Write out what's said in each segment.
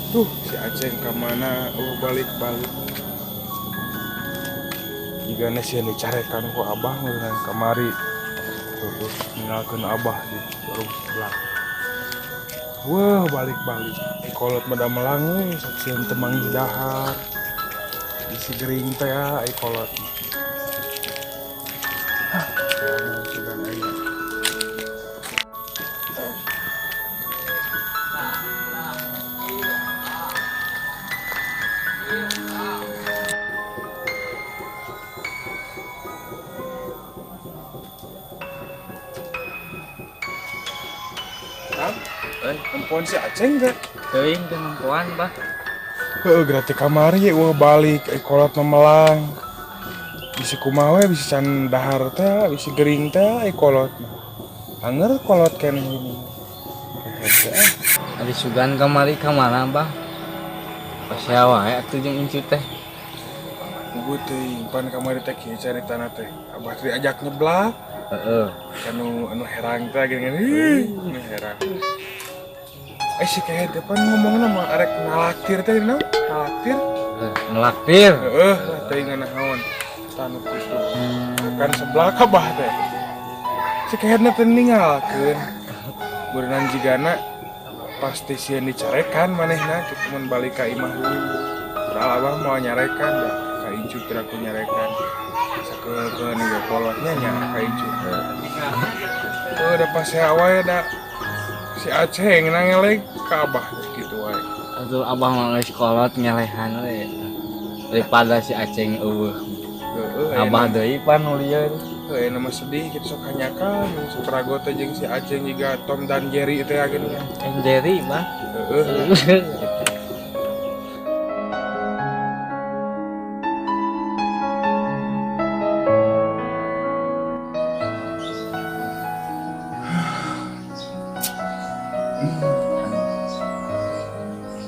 Tuh si Aceh kemana? Oh balik-balik. Jika nasi yang dicarekan ku abah meureun kamari. Tuh ninggalkeun abah di warung sebelah. Wah balik-balik. Ikolot meda melang we saksieun teu manggih dahar. Isi gering teh ikolot. Sekarang sudah aya. Perempuan si Aceh enggak? Teuing teu nempoan bah. Gratis kamari wah balik kolot memelang. Bisa kumaha we bisa can dahar teh, bisa gering teh kolot. Anger kolot keneh ini. Ari sugan kamari ka mana bah? Pasea wae atuh jeung incu teh. Gue teh pan kamari teh kieu caritana teh. Abah teh ajak nyeblak. Heeh. Anu herang teh gini. Anu herang. Si kayak depan ngomongna mah arek ngalaktir teh naon? Ngalaktir? Ngelaktir. Lah teh nganaon. Tanu kitu. Kan sebelah ka bah teh. Si kayak teh ninggalkeun. Berenang jigana pasti sieun dicarekan manehna kitu mun balik ka imah heula. Padahal abah mau nyarekan dah ka incu kira ku nyarekan. Sakeun ge kolotnya nya ka incu. Tuh udah pas wae da si Aceh ngeleng ka abah gitu wae. Atuh abah mah geus kolot ngelehan we. Daripada si Aceng eueuh. Abah deui pan nu lieur. Heuh nama sedih kitu sok hanyakan sok ragot teh jeung si Aceh jiga Tom dan Jerry teh ageuna. Jerry mah. Heeh.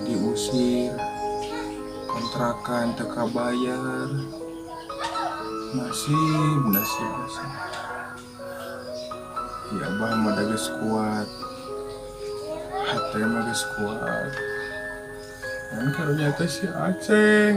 Diusir kontrakan teu kabayar. Nasib. Ya abah mah da geus kuat. Hate mah geus kuat. Kan karunya teh si Aceh.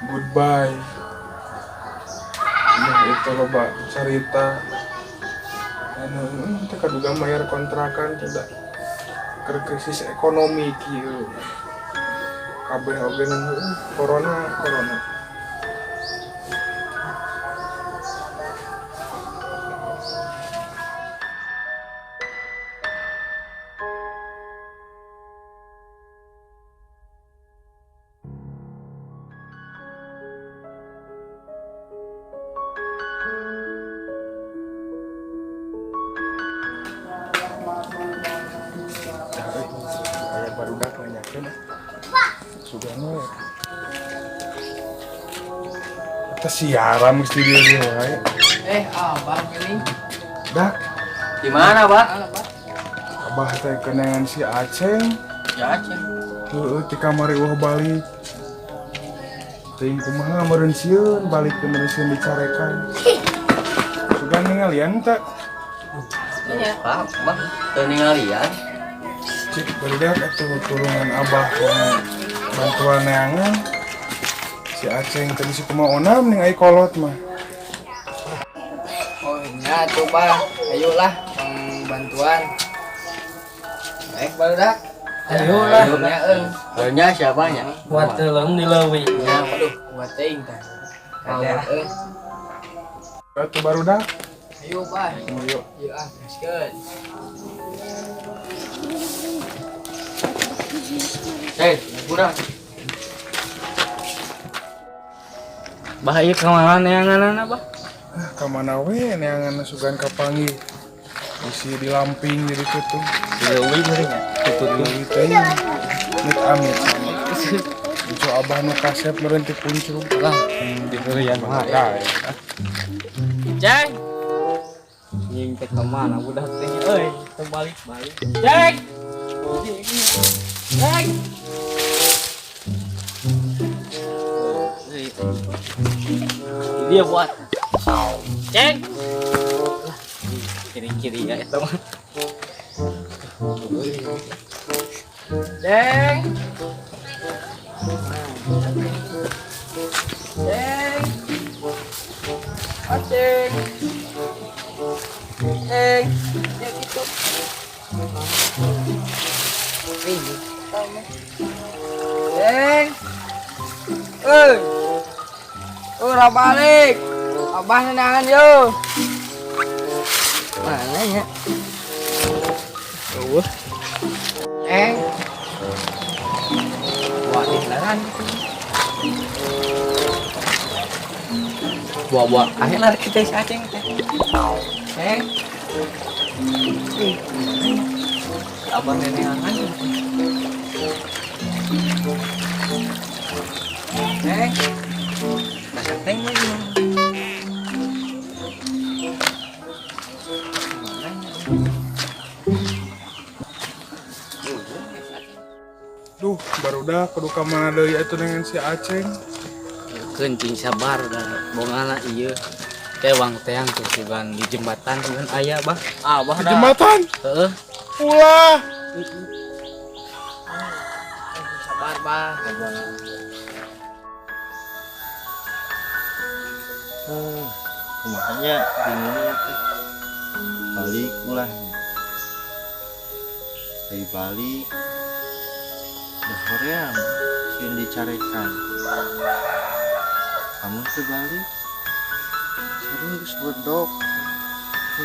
Goodbye. Nah itu loba cerita. Teu kaduga mayar kontrakan tidak krisis ekonomi kieu. Kabeh oge corona. Aya barudak nanyakeun. Sugana. Eta siaran mesti dia wae. Abah ini. Dak, Di mana, Bah? abah teh kenangan si Aceh. Ya Aceh. Heueuh ti kamari wah balik. Teuing kumaha meureun sieun balik teh meureun sieun dicarekan. Sugan ningalian teh. Iya, Pak. Bah, teu ningalian. Cik barudak atuh tulungan abah yang bantuan neangan. Si Aceh teh bisi kumaha onam ning ai kolot mah. Oh iya tuh Pak, ayolah bantuan. Baik barudak. Ayolah. Nya siapanya? Buat teleng di leuwih. Ya, waduh, buat teuing tah. Ada Atuh barudak. Ayo Pak. Ayo. Ieu gaskeun. Budak. Bah ieu ka mana neanganna, Bah? Ka mana we neangan sugan kapanggih. Isi di lamping jadi kitu. Di leuwih meureun nya. Tutup teh. Mit amit. Incu abah nu kasep meureun ti puncung. Lah, di durian mah ada. Ceng. Nying teh ka mana budak teh euy, teu balik-balik. Ceng. Ceng. Dia buat. Ceng. Kiri-kiri ya itu mah. Ceng. Ceng. Ceng. Ceng. Ya gitu. Ini. Ceng. Udah balik. Abah nenangan yo. Mana ya? Buat nenangan. Buah-buah akhirnya kita si Aceng teh. Abah nenangan. Masak teh lagi. Duh, barudak kudu ka mana deui atuh dengan si Aceng. Kencing sabar dah. Bongana ieu. Tewang teang tuh siban di jembatan dengan aya bah. Abah Di jembatan. Heeh. Ulah. Sabar, Bah. Makanya bingungnya teh balik ulah dari balik udah hoream sih dicarekan kamu tuh balik sekarang geus bedok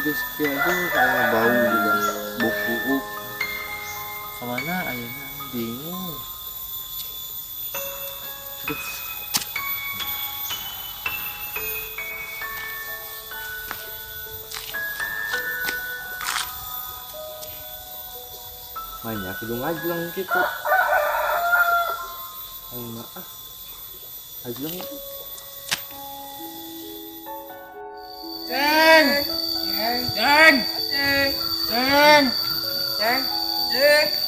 geus kieu kayak bau juga buku kemana ayeuna bingung. Aduh. Banyak hidung ajlang gitu. Enggak ah. Ajlang itu. Ceng. Ceng. Ceng. Ceng. Ceng.